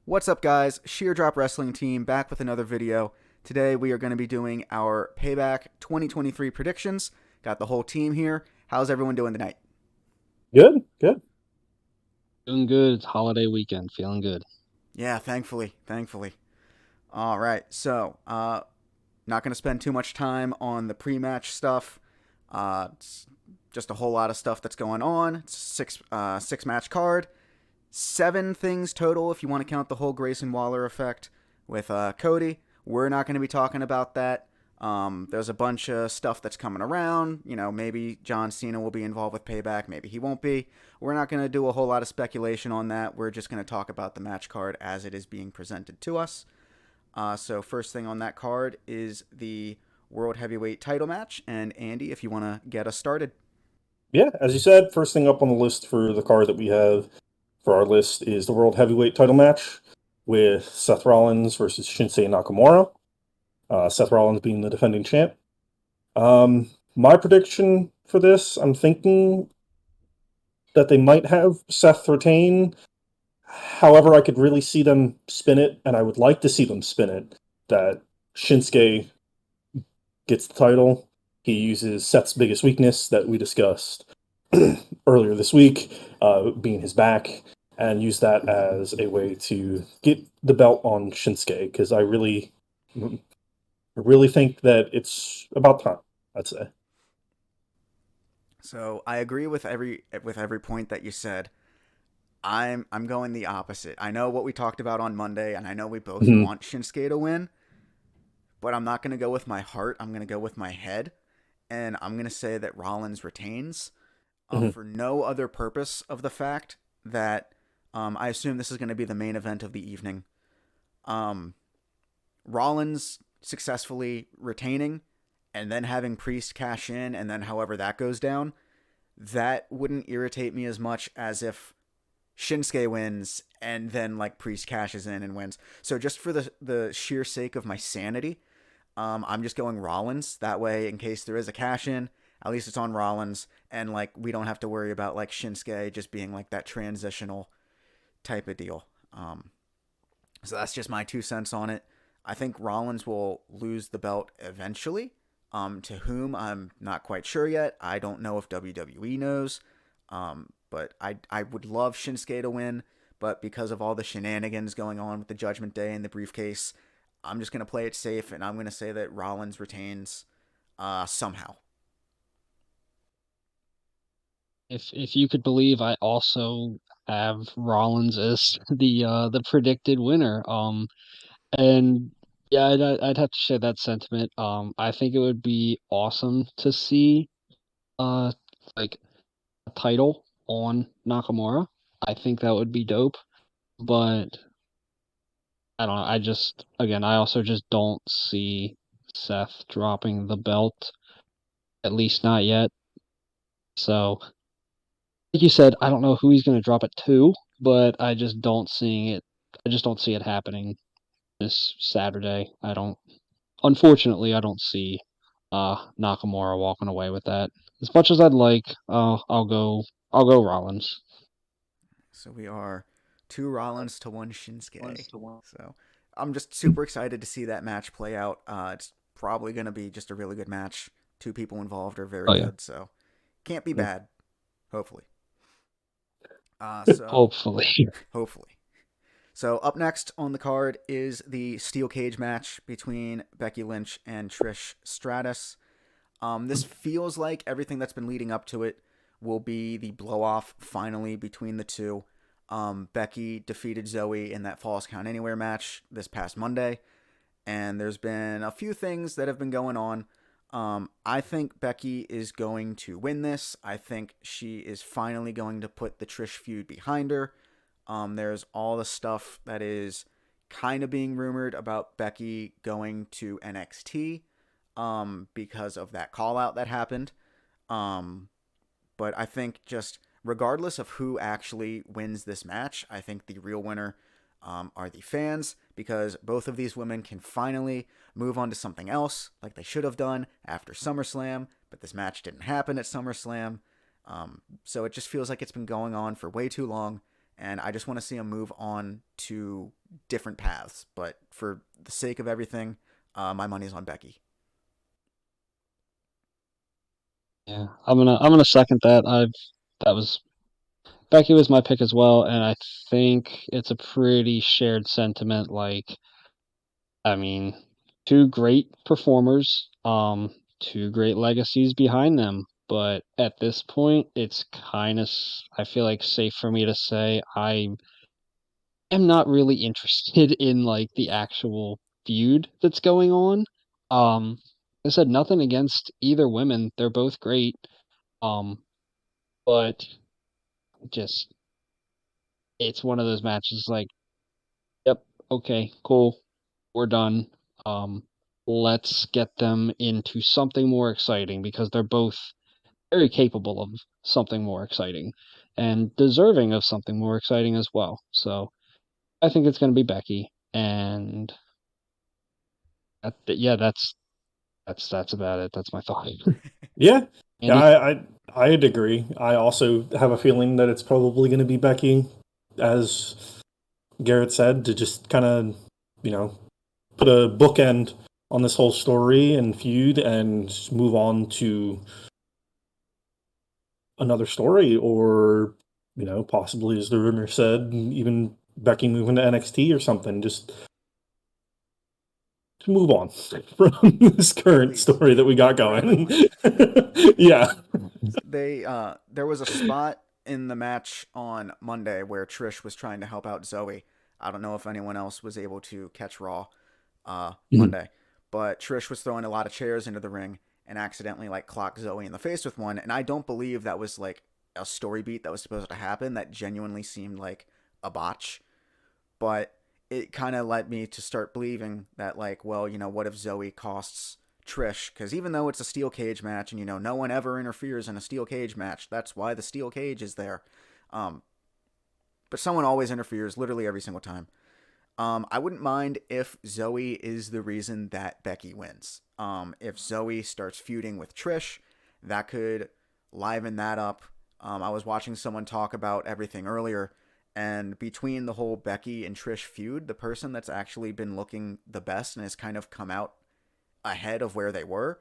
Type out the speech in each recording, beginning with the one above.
What's up, guys? Sheer Drop Wrestling Team back with another video. Today we are going to be doing our Payback 2023 predictions. Got the whole team here. How's everyone doing tonight? Good, good. Doing good. It's holiday weekend. Feeling good. Yeah, thankfully. All right, so not going to spend too much time on the pre-match stuff. It's just a whole lot of stuff that's going on. It's a six match card. 7 things total if you want to count the whole Grayson Waller effect with Cody. We're not going to be talking about that. There's a bunch of stuff that's coming around. Maybe John Cena will be involved with Payback. Maybe he won't be. We're not going to do a whole lot of speculation on that. We're just going to talk about the match card as it is being presented to us. So first thing on that card is the World Heavyweight title match. And Andy, if you want to get us started. Yeah, as you said, first thing up on the list for the card that we have for our list is the World Heavyweight title match with Seth Rollins versus Shinsuke Nakamura. Seth Rollins being the defending champ. My prediction for this, I'm thinking that they might have Seth retain. However, I could really see them spin it, and I would like to see them spin it, that Shinsuke gets the title. He uses Seth's biggest weakness that we discussed earlier this week, being his back, and use that as a way to get the belt on Shinsuke, because I really think that it's about time, I'd say. So I agree with every point that you said. I'm going the opposite. I know what we talked about on Monday, and I know we both Mhm. want Shinsuke to win, but I'm not going to go with my heart. I'm going to go with my head, and I'm going to say that Rollins retains Mhm. for no other purpose of the fact that I assume this is going to be the main event of the evening. Um, Rollins successfully retaining and then having Priest cash in, and then however that goes down, that wouldn't irritate me as much as if Shinsuke wins and then like Priest cashes in and wins. So just for the sheer sake of my sanity, I'm just going Rollins. That way, in case there is a cash in, at least it's on Rollins, and like we don't have to worry about like Shinsuke just being like that transitional type of deal. So that's just my 2 cents on it. I think Rollins will lose the belt eventually. To whom I'm not quite sure yet. I don't know if WWE knows. But I would love Shinsuke to win. But because of all the shenanigans going on with the Judgment Day and the briefcase, I'm just going to play it safe, and I'm going to say that Rollins retains somehow. If you could believe, I also have Rollins as the predicted winner. And yeah, I'd have to share that sentiment. I think it would be awesome to see uh like a title on Nakamura. I think that would be dope. But I don't know. I also just don't see Seth dropping the belt, at least not yet. So like you said, I don't know who he's going to drop it to, but I just don't see it happening this Saturday. Unfortunately, I don't see Nakamura walking away with that. As much as I'd like, I'll go Rollins. So we are 2 Rollins to 1 Shinsuke. So I'm just super excited to see that match play out. It's probably going to be just a really good match. 2 people involved are very Oh yeah, good, so can't be bad. Hopefully. So hopefully. hopefully. So up next on the card is the steel cage match between Becky Lynch and Trish Stratus. This feels like everything that's been leading up to it will be the blow off finally between the two. Becky defeated Zoe in that Falls Count Anywhere match this past Monday, and there's been a few things that have been going on. I think Becky is going to win this. I think she is finally going to put the Trish feud behind her. There's all the stuff that is kind of being rumored about Becky going to NXT because of that call out that happened. Um, but I think just regardless of who actually wins this match, I think the real winner are the fans, because both of these women can finally move on to something else like they should have done after SummerSlam, but this match didn't happen at SummerSlam. So it just feels like it's been going on for way too long, and I just want to see them move on to different paths. But for the sake of everything, my money's on Becky. Yeah, I'm gonna second that. That was Becky was my pick as well, and I think it's a pretty shared sentiment. Like, I mean, two great performers, two great legacies behind them. But at this point, it's kind of, I feel like, safe for me to say I am not really interested in like the actual feud that's going on. Um, I said nothing against either women; they're both great. Um, but just it's one of those matches like, yep, okay, cool, we're done. Um, let's get them into something more exciting because they're both very capable of something more exciting and deserving of something more exciting as well. So I think it's going to be Becky, and yeah, that's about it. That's my thought. Yeah, yeah, Andy, I'd agree. I also have a feeling that it's probably going to be Becky, as Garrett said, to just kind of, you know, put a bookend on this whole story and feud and move on to another story, or possibly, as the rumor said, even Becky moving to NXT or something. Just to move on from this current Please, story that we got going. rapidly. Yeah. There was a spot in the match on Monday where Trish was trying to help out Zoe. I don't know if anyone else was able to catch Raw Mhm. Monday, but Trish was throwing a lot of chairs into the ring and accidentally like clocked Zoe in the face with one, and I don't believe that was like a story beat that was supposed to happen. That genuinely seemed like a botch, but it kind of led me to start believing that, like, well, what if Zoe costs Trish? Because even though it's a steel cage match, and no one ever interferes in a steel cage match, that's why the steel cage is there. Um, but someone always interferes, literally every single time. I wouldn't mind if Zoe is the reason that Becky wins. If Zoe starts feuding with Trish, that could liven that up. I was watching someone talk about everything earlier, and between the whole Becky and Trish feud, the person that's actually been looking the best and has kind of come out ahead of where they were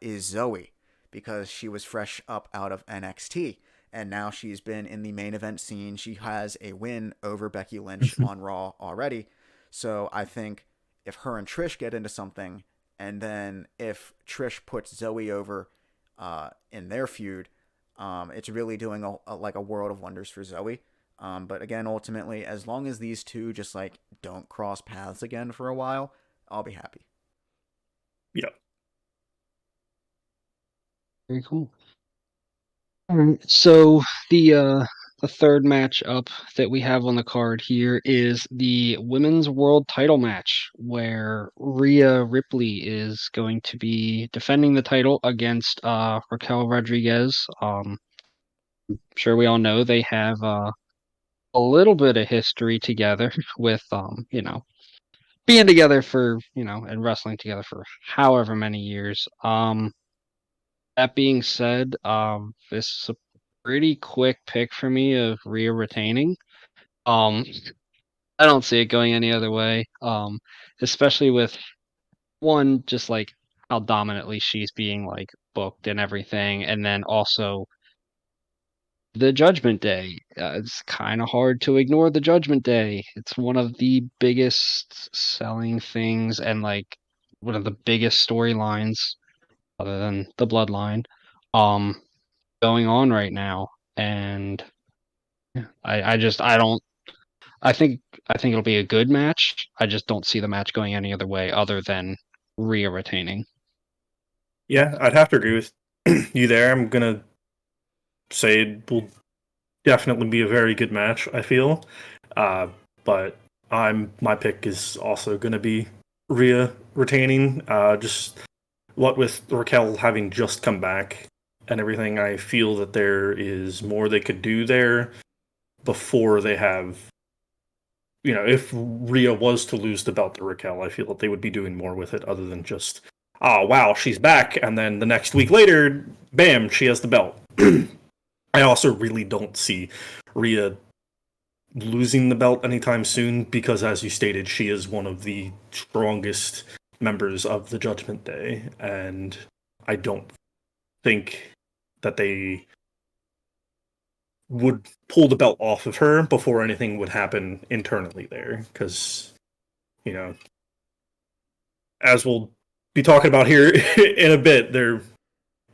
is Zoe, because she was fresh up out of NXT. And now she's been in the main event scene. She has a win over Becky Lynch on Raw already. So I think if her and Trish get into something, and then if Trish puts Zoe over in their feud, it's really doing like a world of wonders for Zoe. But again, ultimately, as long as these two just like don't cross paths again for a while, I'll be happy. Yeah. very cool. All right, so the third match up that we have on the card here is the women's world title match, where Rhea Ripley is going to be defending the title against Raquel Rodriguez. Sure we all know they have a little bit of history together with being together for and wrestling together for however many years. That being said, this is a pretty quick pick for me of Rhea retaining. Um, I don't see it going any other way. Especially with one, just like how dominantly she's being like booked and everything, and then also the Judgment Day. It's kind of hard to ignore the Judgment Day. It's one of the biggest selling things and like one of the biggest storylines other than the Bloodline. Um, going on right now, and yeah, I don't I think I think it'll be a good match. I just don't see the match going any other way other than Rhea retaining. Yeah, I'd have to agree with you there. I'm gonna say it will definitely be a very good match, I feel. Uh, but my pick is also gonna be Rhea retaining. Just what with Raquel having just come back and everything, I feel that there is more they could do there before they have, if Rhea was to lose the belt to Raquel, I feel that they would be doing more with it other than just, oh wow, she's back, and then the next week later, bam, she has the belt. I also really don't see Rhea losing the belt anytime soon because, as you stated, she is one of the strongest members of the Judgment Day, and I don't think that they would pull the belt off of her before anything would happen internally there. Because, you know, as we'll be talking about here in a bit, there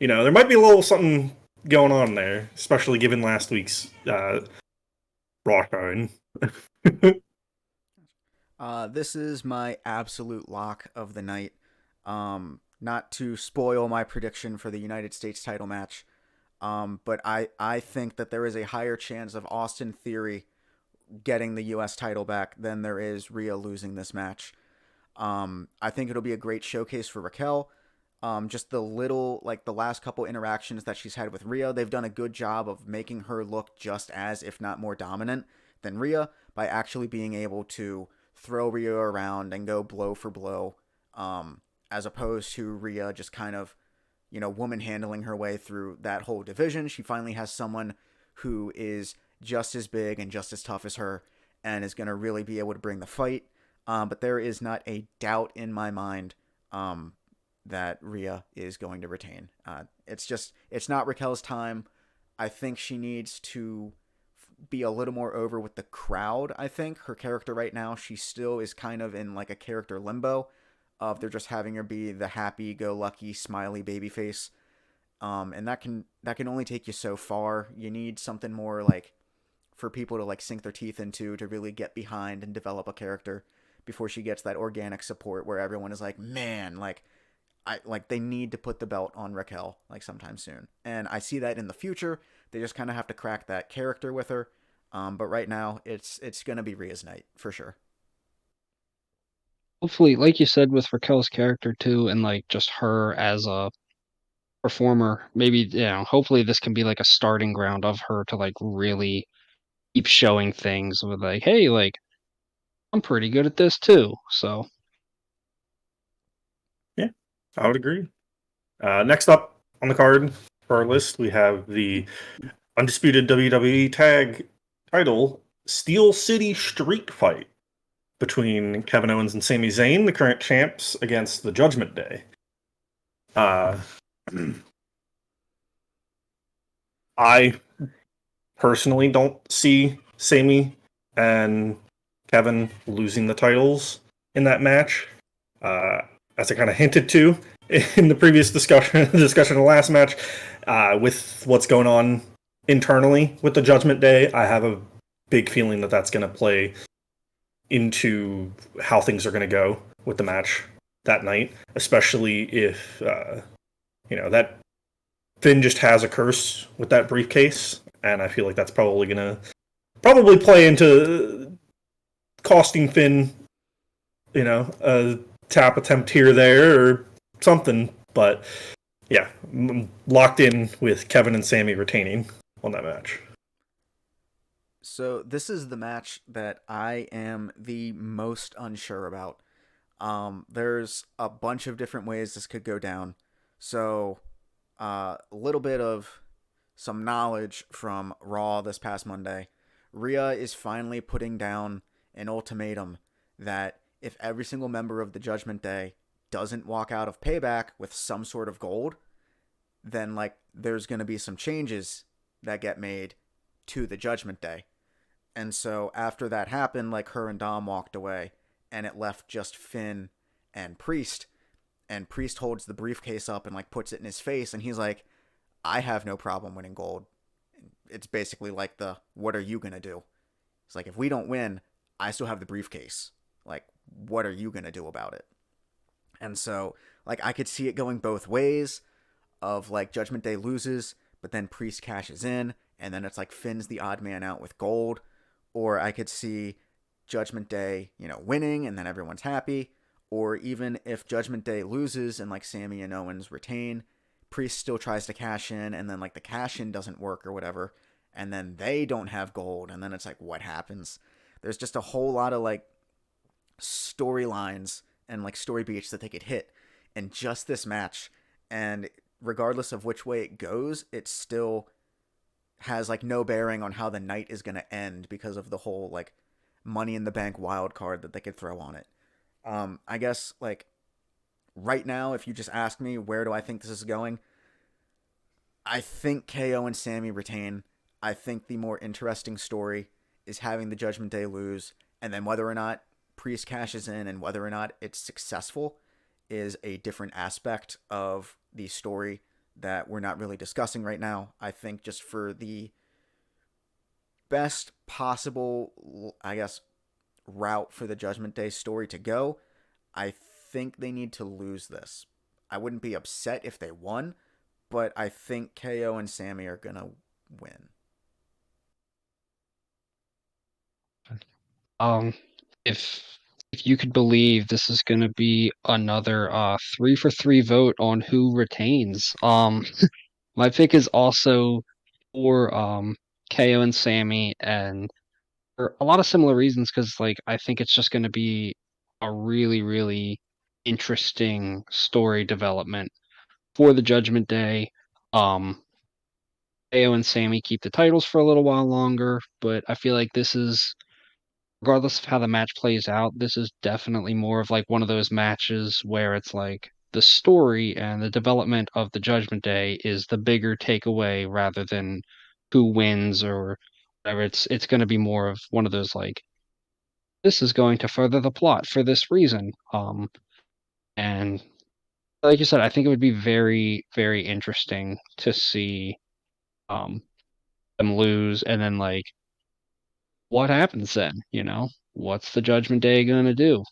might be a little something going on there, especially given last week's Raw showing. This is my absolute lock of the night. Not to spoil my prediction for the United States title match, but I think that there is a higher chance of Austin Theory getting the U.S. title back than there is Rhea losing this match. I think it'll be a great showcase for Raquel. Just the last couple interactions that she's had with Rhea, they've done a good job of making her look just as, if not more dominant than Rhea by actually being able to throw Rhea around and go blow for blow, as opposed to Rhea just kind of, woman handling her way through that whole division. She finally has someone who is just as big and just as tough as her and is going to really be able to bring the fight. But there is not a doubt in my mind that Rhea is going to retain. It's not Raquel's time. I think she needs to be a little more over with the crowd. I think her character right now, she still is kind of in like a character limbo of they're just having her be the happy-go-lucky, smiley babyface. And that can only take you so far. You need something more like for people to like sink their teeth into to really get behind and develop a character before she gets that organic support where everyone is like, man, they need to put the belt on Raquel like sometime soon. And I see that in the future. They just kind of have to crack that character with her. But right now, it's gonna be Rhea's night for sure. Hopefully, like you said, with Raquel's character too, and like just her as a performer, maybe, hopefully this can be like a starting ground of her to like really keep showing things with like, hey, like I'm pretty good at this too. So Yeah, I would agree. Next up on the card for our list, we have the undisputed WWE Tag Title Steel City Streak Fight between Kevin Owens and Sami Zayn, the current champs, against the Judgment Day. I personally don't see Sami and Kevin losing the titles in that match. Uh, as I kind of hinted to in the previous discussion of the last match, with what's going on internally with the Judgment Day, I have a big feeling that that's going to play into how things are going to go with the match that night, especially if that Finn just has a curse with that briefcase, and I feel like that's probably going to play into costing Finn, a tap attempt here, there, or something. But yeah, locked in with Kevin and Sami retaining on that match. So this is the match that I am the most unsure about. There's a bunch of different ways this could go down. So a little bit of some knowledge from Raw this past Monday. Rhea is finally putting down an ultimatum that if every single member of the Judgment Day doesn't walk out of Payback with some sort of gold, then like there's going to be some changes that get made to the Judgment Day. And so after that happened, like her and Dom walked away and it left just Finn and Priest. And Priest holds the briefcase up and like puts it in his face and he's like, I have no problem winning gold. It's basically like what are you going to do? It's like, if we don't win, I still have the briefcase. Like, what are you going to do about it? And so, like, I could see it going both ways of, like, Judgment Day loses, but then Priest cashes in, and then it's like Finn's the odd man out with gold. Or I could see Judgment Day, winning, and then everyone's happy. Or even if Judgment Day loses and, like, Sami and Owens retain, Priest still tries to cash in, and then, like, the cash in doesn't work or whatever, and then they don't have gold, and then it's like, what happens? There's just a whole lot of, like, storylines and like story beats that they could hit in just this match. And regardless of which way it goes, it's still has like no bearing on how the night is going to end because of the whole like Money in the Bank wild card that they could throw on it. I guess like right now, if you just ask me where do I think this is going, I think KO and Sammy retain. I think the more interesting story is having the Judgment Day lose, and then whether or not Priest cashes in and whether or not it's successful is a different aspect of the story that we're not really discussing right now. I think just for the best possible, I guess, route for the Judgment Day story to go, I think they need to lose this. I wouldn't be upset if they won, but I think KO and Sammy are going to win. Um, if if you could believe this is going to be another 3 for 3 vote on who retains. My pick is also for KO and Sammy, and for a lot of similar reasons, because like I think it's just going to be a really really interesting story development for the Judgment Day. Um, KO and Sammy keep the titles for a little while longer, but I feel like this is, regardless of how the match plays out, this is definitely more of like one of those matches where it's like the story and the development of the Judgment Day is the bigger takeaway rather than who wins or whatever. It's going to be more of one of those like, this is going to further the plot for this reason. And like you said, I think it would be very very interesting to see um them lose, and then like what happens then, what's the Judgment Day gonna do?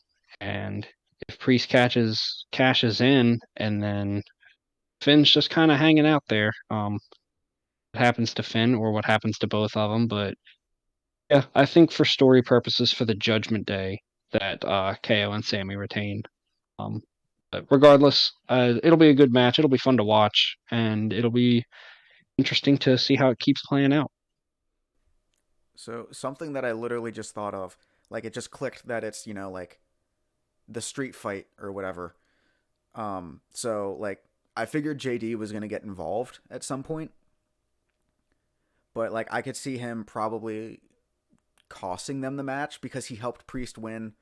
And if Priest cashes in, and then Finn's just kind of hanging out there, what happens to Finn or what happens to both of them? But yeah, I think for story purposes for the Judgment Day that KO and Sammy retain. um but regardless, it'll be a good match, it'll be fun to watch, and it'll be interesting to see how it keeps playing out. So something that I literally just thought of, like it just clicked that it's, like the street fight or whatever. So like I figured JD was going to get involved at some point, but like I could see him probably costing them the match because he helped Priest win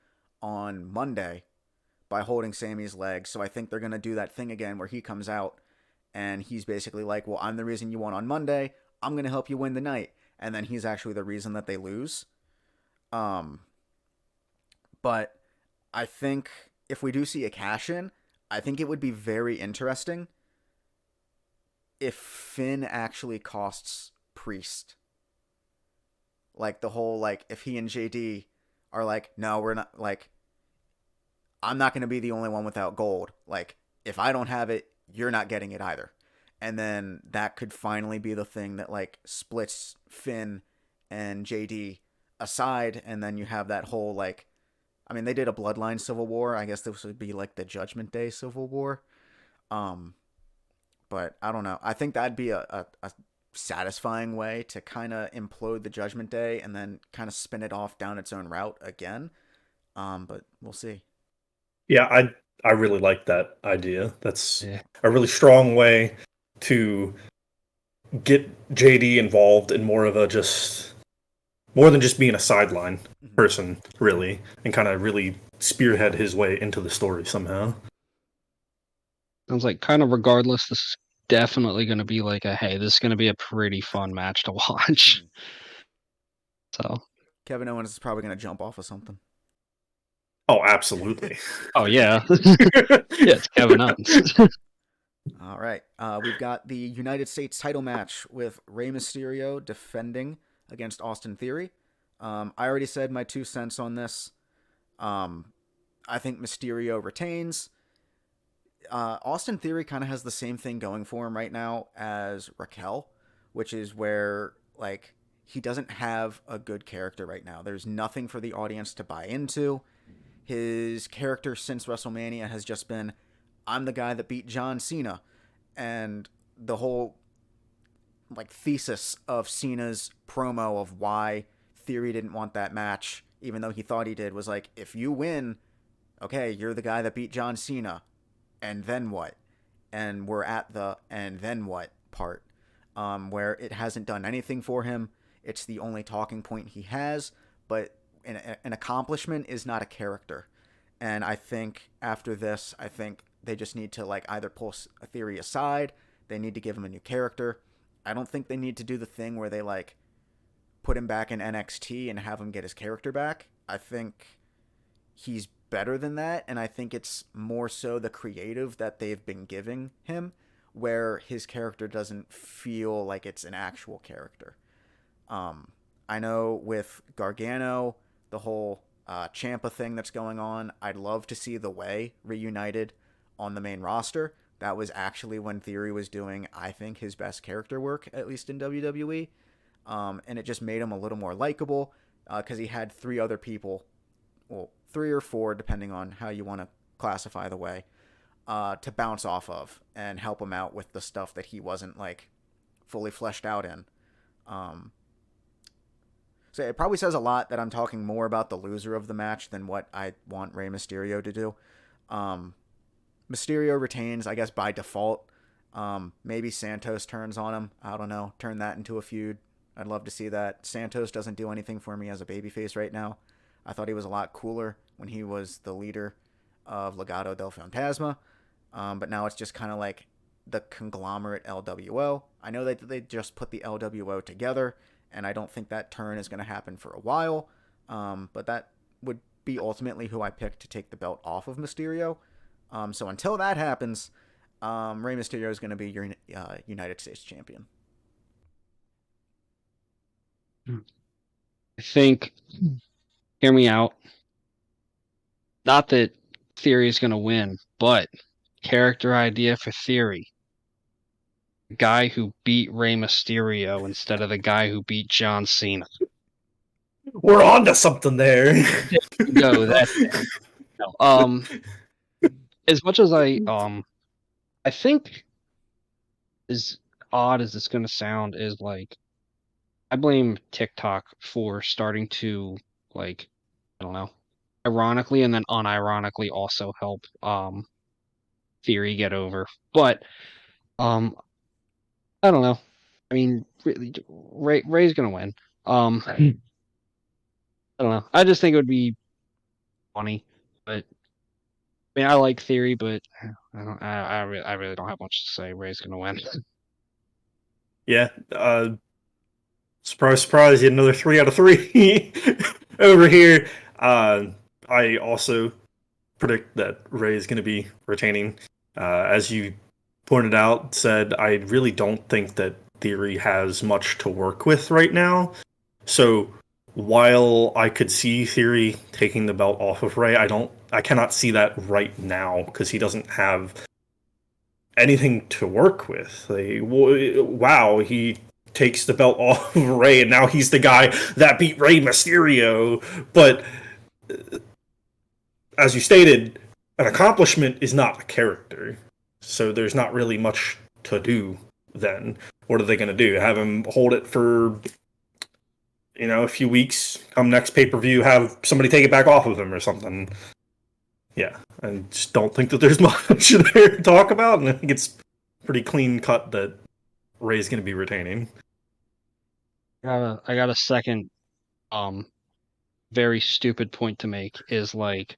on Monday by holding Sammy's leg. So I think they're going to do that thing again where he comes out and he's basically like, well, I'm the reason you won on Monday. I'm going to help you win the night. And then he's actually the reason that they lose. Um, but I think if we do see a cash in, I think it would be very interesting if Finn actually costs Priest. Like the whole, like, if he and JD are like, no, we're not, like, I'm not going to be the only one without gold. Like, if I don't have it, you're not getting it either. And then that could finally be the thing that, like, splits Finn and JD aside. And then you have that whole, like, I mean, they did a Bloodline Civil War. I guess this would be, like, the Judgment Day Civil War. Um, but I don't know. I think that'd be a satisfying way to kind of implode the Judgment Day and then kind of spin it off down its own route again. But we'll see. Yeah, I really like that idea. That's Yeah. a really strong way to get JD involved in more of a just more than just being a sideline Mm-hmm. person, really, and kind of really spearhead his way into the story somehow. Sounds like, kind of regardless, this is definitely going to be like a, hey, this is going to be a pretty fun match to watch. Mm-hmm. So, Kevin Owens is probably going to jump off of something. Oh, absolutely. oh yeah, yeah, it's Kevin Owens. All right. We've got the United States title match with Rey Mysterio defending against Austin Theory. I already said my 2 cents on this. I think Mysterio retains. Austin Theory kind of has the same thing going for him right now as Raquel, which is where, like, he doesn't have a good character right now. There's nothing for the audience to buy into. His character since WrestleMania has just been, I'm the guy that beat John Cena. And the whole, like, thesis of Cena's promo of why Theory didn't want that match, even though he thought he did, was like, if you win, okay, you're the guy that beat John Cena. And then what? And we're at the and then what part. where it hasn't done anything for him. It's the only talking point he has, but an accomplishment is not a character. And I think after this, I think they just need to like either pull a theory aside, they need to give him a new character. I don't think they need to do the thing where they like put him back in NXT and have him get his character back. I think he's better than that, and I think it's more so the creative that they've been giving him where his character doesn't feel like it's an actual character. I know with Gargano, the whole Champa thing that's going on, I'd love to see The Way reunited on the main roster. That was actually when Theory was doing, I think, his best character work, at least in WWE. And it just made him a little more likable because he had three other people, well, three or four, depending on how you want to classify The Way, to bounce off of and help him out with the stuff that he wasn't like fully fleshed out in. Um, so it probably says a lot that I'm talking more about the loser of the match than what I want Rey Mysterio to do. Um, Mysterio retains, I guess, by default. Maybe Santos turns on him. I don't know. Turn that into a feud. I'd love to see that. Santos doesn't do anything for me as a babyface right now. I thought he was a lot cooler when he was the leader of Legado del Fantasma. But now it's just kind of like the conglomerate LWO. I know that they just put the LWO together, and I don't think that turn is going to happen for a while. But that would be ultimately who I picked to take the belt off of Mysterio. So until that happens, Rey Mysterio is going to be your United States champion. I think, hear me out. Not that Theory is going to win, but character idea for Theory. Guy who beat Rey Mysterio instead of the guy who beat John Cena. We're on to something there. Go that. No. As much as I think, as odd as it's going to sound, is like I blame TikTok for starting to like I don't know, ironically and then unironically also help Theory get over. But um I don't know. I mean, really, Ray's gonna win. I don't know. I just think it would be funny, but I mean, I like Theory, but I don't. I really don't have much to say. Ray's gonna win. Yeah. Surprise, surprise! Yet another 3 out of 3 over here. Uh, I also predict that Ray is going to be retaining. As you pointed out, said I really don't think that Theory has much to work with right now. So while I could see Theory taking the belt off of Ray, I cannot see that right now because he doesn't have anything to work with. Like, wow, he takes the belt off of Ray, and now he's the guy that beat Rey Mysterio. But as you stated, an accomplishment is not a character, so there's not really much to do. Then what are they going to do? Have him hold it for a few weeks? Come next pay-per-view, have somebody take it back off of him or something? Yeah, I just don't think that there's much there to talk about, and I think it's pretty clean cut that Ray's going to be retaining. I got a second very stupid point to make. Is like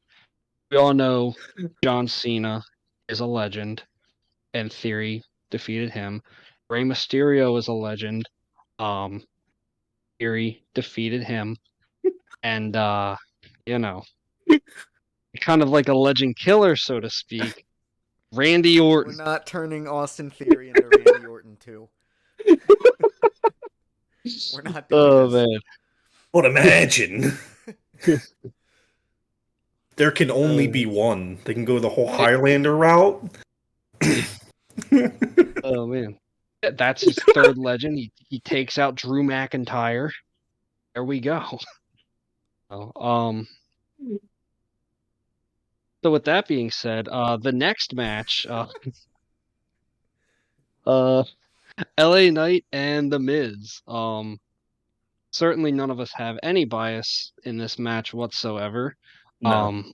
we all know John Cena is a legend, and Theory defeated him. Rey Mysterio is a legend. Um, Theory defeated him, and you know, kind of like a legend killer, so to speak. Randy We're Orton. not turning Austin Theory into Randy Orton too. We're not doing Oh this. man. But imagine there can only be Uh, one. They can go the whole Highlander route. oh man. That's his third legend. He takes out Drew McIntyre. There we go. Oh, so with that being said, the next match, uh, LA Knight and The Miz. Certainly none of us have any bias in this match whatsoever. No. Um,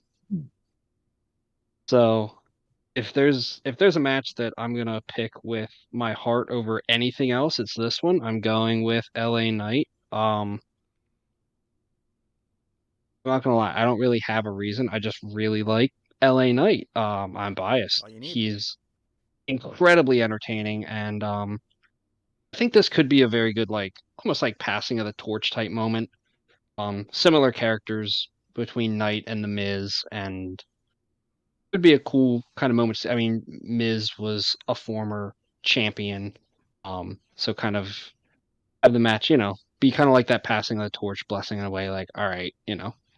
so if there's a match that I'm gonna pick with my heart over anything else, it's this one. I'm going with LA Knight. I'm not gonna lie, I don't really have a reason. I just really like LA Knight. I'm That's biased. all you need. He's incredibly entertaining, and I think this could be a very good, like almost like passing of the torch type moment. Similar characters between Knight and the Miz, and it would be a cool kind of moment. I mean, Miz was a former champion, so kind of have the match, be kind of like that passing of the torch, blessing in a way. Like, all right,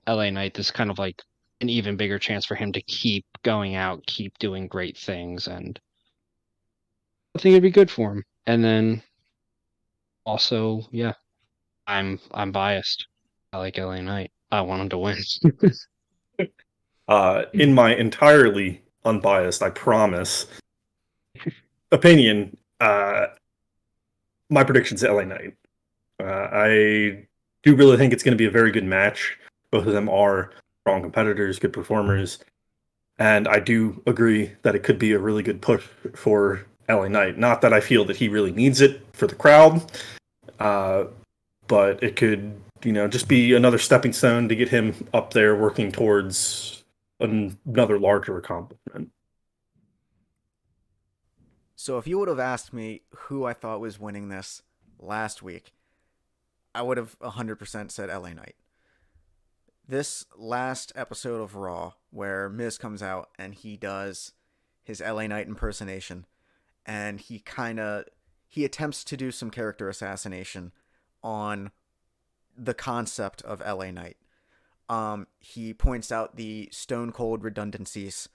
LA Knight, this is kind of like an even bigger chance for him to keep going out, keep doing great things, and I think it'd be good for him. And then also, yeah, I'm biased. I like LA Knight. I want him to win. In my entirely unbiased, I promise, opinion, my prediction's LA Knight. I do really think it's going to be a very good match. Both of them are strong competitors, good performers, and I do agree that it could be a really good push for LA Knight. Not that I feel that he really needs it for the crowd, uh, but it could, just be another stepping stone to get him up there working towards another larger accomplishment. So if you would have asked me who I thought was winning this last week, I would have 100% said LA Knight. This last episode of Raw, where Miz comes out and he does his LA Knight impersonation, and he attempts to do some character assassination on the concept of LA Knight. He points out the stone cold redundancies.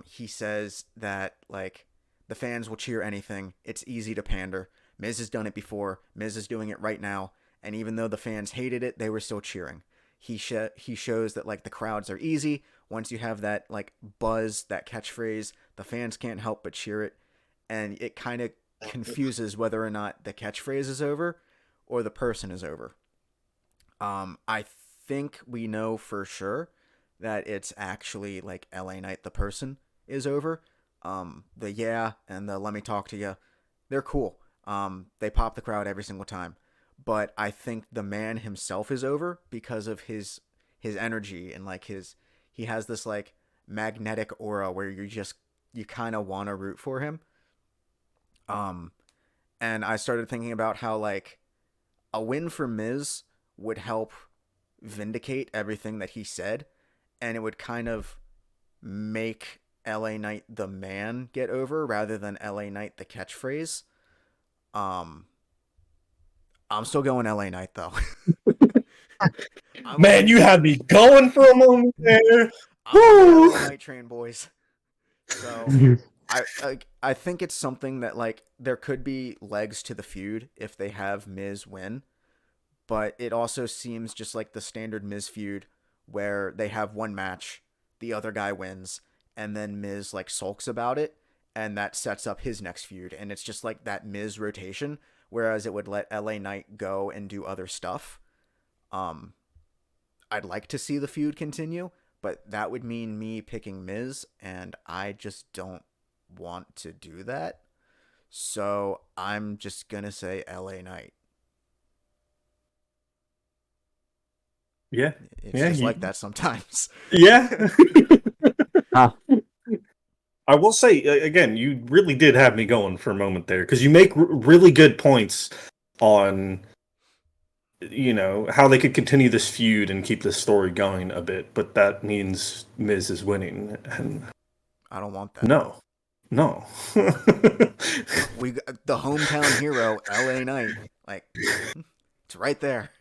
He says that like the fans will cheer anything. It's easy to pander. Miz has done it before. Miz is doing it right now. And even though the fans hated it, they were still cheering. He shows that like the crowds are easy. Once you have that like buzz, that catchphrase, the fans can't help but cheer it. And it kind of confuses whether or not the catchphrase is over or the person is over. I think we know for sure that it's actually like LA Knight the person is over. The yeah and the let me talk to you, they're cool. They pop the crowd every single time. But I think the man himself is over because of his energy and like his he has this like magnetic aura where you kind of want to root for him. Um, and I started thinking about how like a win for Miz would help vindicate everything that he said, and it would kind of make LA Knight the man get over rather than LA Knight the catchphrase. Um, I'm still going LA Knight though. I'm Man, on you had me going for a moment there. I'm on the Woo! LA Knight train, boys. So I think it's something that like there could be legs to the feud if they have Miz win, but it also seems just like the standard Miz feud where they have one match, the other guy wins, and then Miz like sulks about it, and that sets up his next feud, and it's just like that Miz rotation. Whereas it would let LA Knight go and do other stuff. Um, I'd like to see the feud continue, but that would mean me picking Miz, and I just don't want to do that. So I'm just gonna say LA Knight. Yeah, It's yeah, just like that sometimes. yeah. Ah, I will say again, you really did have me going for a moment there because you make really good points on how they could continue this feud and keep this story going a bit, but that means Miz is winning, and I don't want that. no, no. The hometown hero, LA Knight. Like it's right there.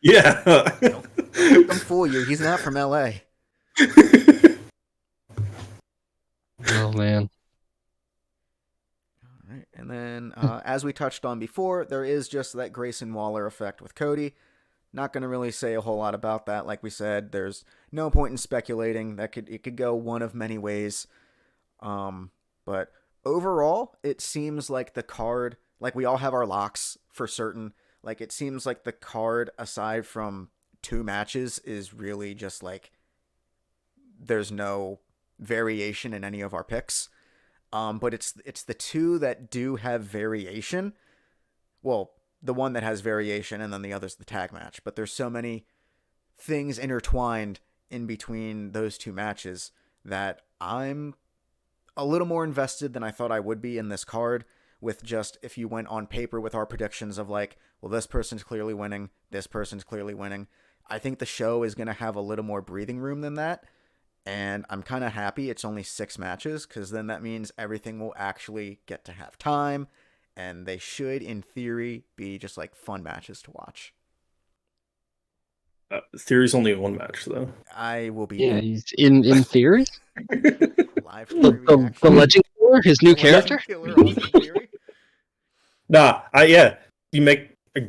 Yeah. Don't let them fool you. He's not from LA. oh man. All right. And then, as we touched on before, there is just that Grayson Waller effect with Cody. Not going to really say a whole lot about that. Like we said, there's no point in speculating. It could go one of many ways. But overall, it seems like the card, like we all have our locks for certain. Like it seems like the card, aside from two matches, is really just like there's no variation in any of our picks. But it's the two that do have variation. Well, the one that has variation, and then the other's the tag match. But there's so many things intertwined in between those two matches that I'm a little more invested than I thought I would be in this card. With just if you went on paper with our predictions of like, well, this person's clearly winning, this person's clearly winning. I think the show is going to have a little more breathing room than that. And I'm kind of happy it's only 6 matches because then that means everything will actually get to have time. And they should, in theory, be just like fun matches to watch. Theory's only one match, though. I will be Yeah, there. he's in theory. Live The, theory reaction. the Legend Killer, his new The Legend character. Killer Austin Theory. Nah, yeah, you make a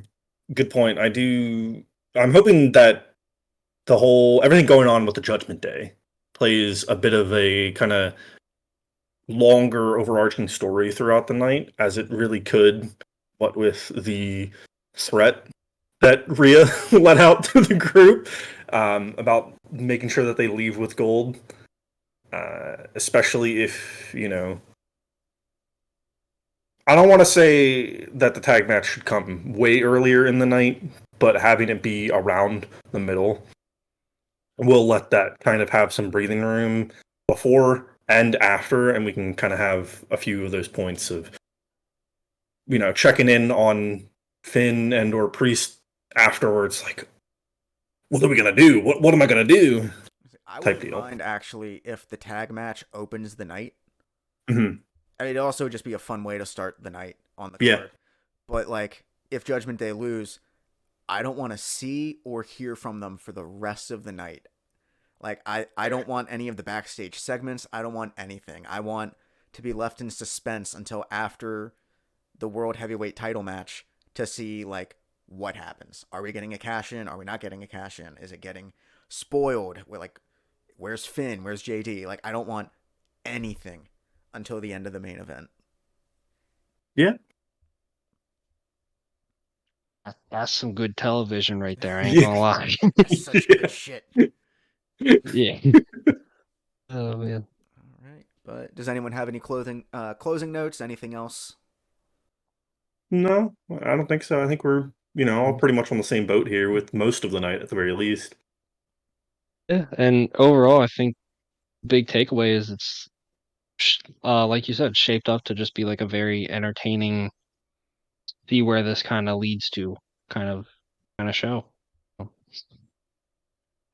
good point. I'm hoping that everything going on with the Judgment Day plays a bit of a kind of longer overarching story throughout the night, as it really could, what with the threat that Rhea let out to the group about making sure that they leave with gold, especially if, I don't want to say that the tag match should come way earlier in the night, but having it be around the middle will let that kind of have some breathing room before and after, and we can kind of have a few of those points of, checking in on Finn and or Priest afterwards, like, what are we gonna do? What am I gonna do? I Type wouldn't deal. mind actually if the tag match opens the night. Mm-hmm. I mean, it'd also just be a fun way to start the night on the Yeah. card. But like, if Judgment Day lose, I don't want to see or hear from them for the rest of the night. Like, I don't want any of the backstage segments. I don't want anything. I want to be left in suspense until after the World Heavyweight title match to see, like, what happens. Are we getting a cash in? Are we not getting a cash in? Is it getting spoiled? We're like, where's Finn? Where's JD? Like, I don't want anything until the end of the main event. Yeah. That's some good television right there. I ain't gonna lie. That's such good shit. Yeah. Oh man. All right. But does anyone have any closing notes? Anything else? No, I don't think so. I think we're, all pretty much on the same boat here with most of the night at the very least. Yeah, and overall, I think big takeaway is it's like you said, shaped up to just be like a very entertaining, see where this kind of leads to kind of show.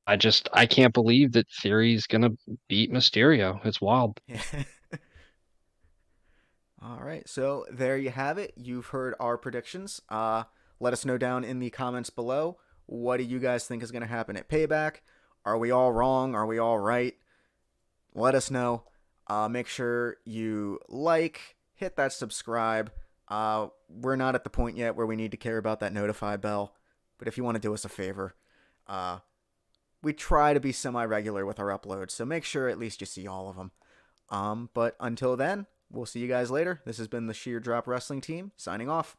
I can't believe that Theory's gonna beat Mysterio. It's wild. All right. So there you have it. You've heard our predictions. Let us know down in the comments below. What do you guys think is going to happen at Payback? Are we all wrong? Are we all right? Let us know. Make sure you hit that subscribe. We're not at the point yet where we need to care about that notify bell. But if you want to do us a favor, we try to be semi-regular with our uploads. So make sure at least you see all of them. But until then, we'll see you guys later. This has been the Sheer Drop Wrestling team signing off.